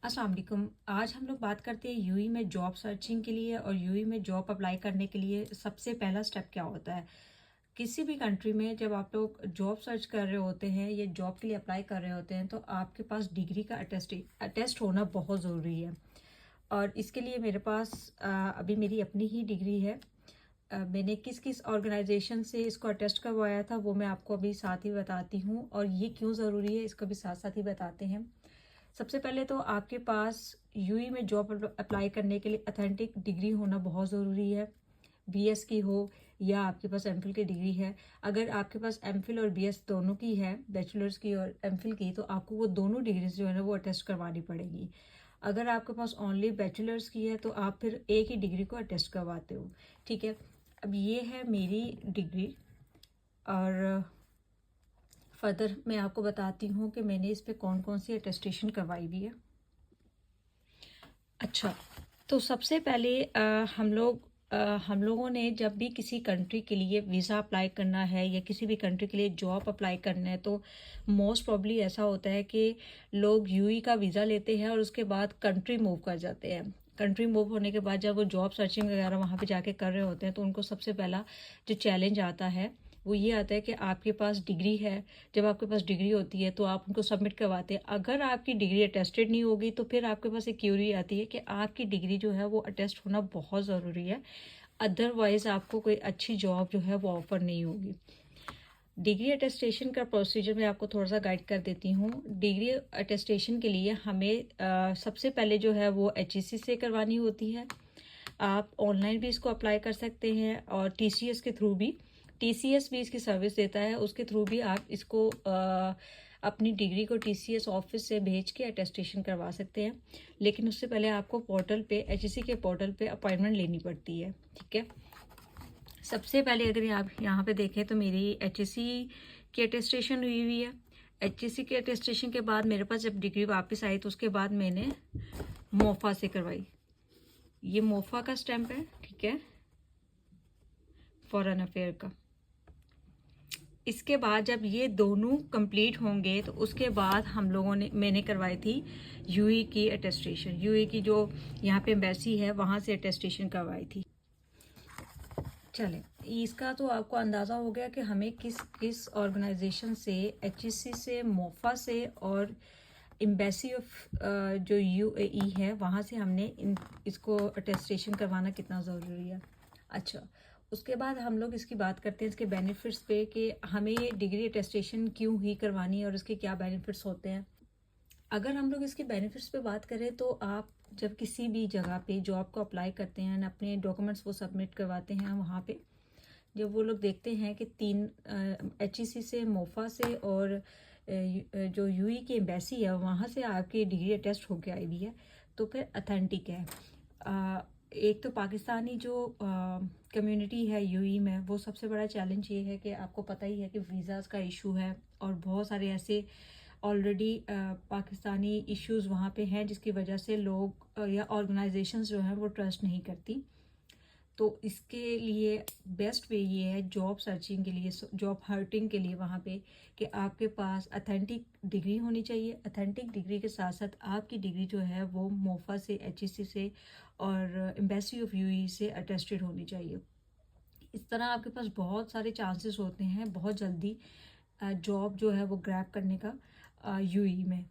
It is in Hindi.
अस्सलाम वालेकुम। आज हम लोग बात करते हैं यूएई में जॉब सर्चिंग के लिए और यूएई में जॉब अप्लाई करने के लिए सबसे पहला स्टेप क्या होता है। किसी भी कंट्री में जब आप लोग जॉब सर्च कर रहे होते हैं या जॉब के लिए अप्लाई कर रहे होते हैं तो आपके पास डिग्री का अटेस्ट होना बहुत ज़रूरी है। और इसके लिए मेरे पास अभी मेरी अपनी ही डिग्री है। मैंने किस किस ऑर्गेनाइजेशन से इसको अटेस्ट करवाया था वो मैं आपको अभी साथ ही बताती हूँ, और ये क्यों ज़रूरी है इसको भी साथ साथ ही बताते हैं। सबसे पहले तो आपके पास यूई में जॉब अप्लाई करने के लिए अथेंटिक डिग्री होना बहुत ज़रूरी है। बीएस की हो या आपके पास एमफिल की डिग्री है। अगर आपके पास एमफिल और बीएस दोनों की है, बैचलर्स की और एमफिल की, तो आपको वो दोनों डिग्रीज जो है ना वो अटेस्ट करवानी पड़ेगी। अगर आपके पास ओनली बैचलर्स की है तो आप फिर एक ही डिग्री को अटेस्ट करवाते हो। ठीक है, अब ये है मेरी डिग्री। और फर्दर मैं आपको बताती हूँ कि मैंने इस पे कौन कौन सी अटेस्टेशन करवाई हुई है। अच्छा, तो सबसे पहले हम लोगों ने जब भी किसी कंट्री के लिए वीज़ा अप्लाई करना है या किसी भी कंट्री के लिए जॉब अप्लाई करना है तो मोस्ट प्रॉब्ली ऐसा होता है कि लोग यूई का वीज़ा लेते हैं और उसके बाद कंट्री मूव कर जाते हैं। कंट्री मूव होने के बाद जब वो जॉब सर्चिंग वगैरह वहाँ पे जाके कर रहे होते हैं तो उनको सबसे पहला जो चैलेंज आता है वो ये आता है कि आपके पास डिग्री है। जब आपके पास डिग्री होती है तो आप उनको सबमिट करवाते हैं। अगर आपकी डिग्री अटेस्टेड नहीं होगी तो फिर आपके पास एक क्यूरी आती है कि आपकी डिग्री जो है वो अटेस्ट होना बहुत ज़रूरी है, अदरवाइज़ आपको कोई अच्छी जॉब जो है वो ऑफ़र नहीं होगी। डिग्री अटेस्टेशन का प्रोसीजर मैं आपको थोड़ा सा गाइड कर देती हूँ। डिग्री अटेस्टेशन के लिए हमें सबसे पहले जो है वो एचईसी से करवानी होती है। आप ऑनलाइन भी इसको अप्लाई कर सकते हैं और टीसीएस के थ्रू भी, टीसीएस भी इसकी सर्विस देता है, उसके थ्रू भी आप इसको अपनी डिग्री को टीसीएस ऑफिस से भेज के अटेस्टेशन करवा सकते हैं। लेकिन उससे पहले आपको पोर्टल पे, एचईसी के पोर्टल पे अपॉइंटमेंट लेनी पड़ती है। ठीक है, सबसे पहले अगर आप यहाँ पे देखें तो मेरी एचईसी की अटेस्टेशन हुई हुई है। एचईसी के अटेस्टेशन के बाद मेरे पास जब डिग्री वापस आई तो उसके बाद मैंने मोफा से करवाई। ये मोफा का स्टैंप है, ठीक है, फॉरेन अफेयर का। इसके बाद जब ये दोनों कंप्लीट होंगे तो उसके बाद मैंने करवाई थी यूई की अटेस्टेशन। यूई की जो यहाँ पे एम्बेसी है वहाँ से अटेस्टेशन करवाई थी। चले, इसका तो आपको अंदाज़ा हो गया कि हमें किस किस ऑर्गेनाइजेशन से, एचईसी से, मोफा से और एम्बेसी ऑफ जो यूएई है वहाँ से हमने इसको अटेस्टेशन करवाना कितना ज़रूरी है। अच्छा, उसके बाद हम लोग इसकी बात करते हैं इसके बेनिफिट्स पे कि हमें ये डिग्री अटेस्टेशन क्यों ही करवानी है और इसके क्या बेनिफिट्स होते हैं। अगर हम लोग इसके बेनिफिट्स पे बात करें तो आप जब किसी भी जगह पे जॉब को अप्लाई करते हैं, अपने डॉक्यूमेंट्स वो सबमिट करवाते हैं वहाँ पे, जब वो लोग देखते हैं कि तीन एचईसी से, मोफा से और जो यूई की एम्बेसी है वहाँ से आपकी डिग्री अटेस्ट होके आई हुई है तो फिर अथेंटिक है। एक तो पाकिस्तानी जो कम्युनिटी है यूई में, वो सबसे बड़ा चैलेंज ये है कि आपको पता ही है कि वीज़ाज़ का इशू है और बहुत सारे ऐसे ऑलरेडी पाकिस्तानी इश्यूज वहाँ पे हैं जिसकी वजह से लोग या ऑर्गेनाइजेशंस जो हैं वो ट्रस्ट नहीं करती। तो इसके लिए बेस्ट वे ये है जॉब सर्चिंग के लिए, जॉब हर्टिंग के लिए वहाँ पे, कि आपके पास अथेंटिक डिग्री होनी चाहिए। अथेंटिक डिग्री के साथ साथ आपकी डिग्री जो है वो मोफा से, एचईसी से और एम्बेसी ऑफ यूई से अटेस्टेड होनी चाहिए। इस तरह आपके पास बहुत सारे चांसेस होते हैं बहुत जल्दी जॉब जो है वो ग्रैब करने का यूई में।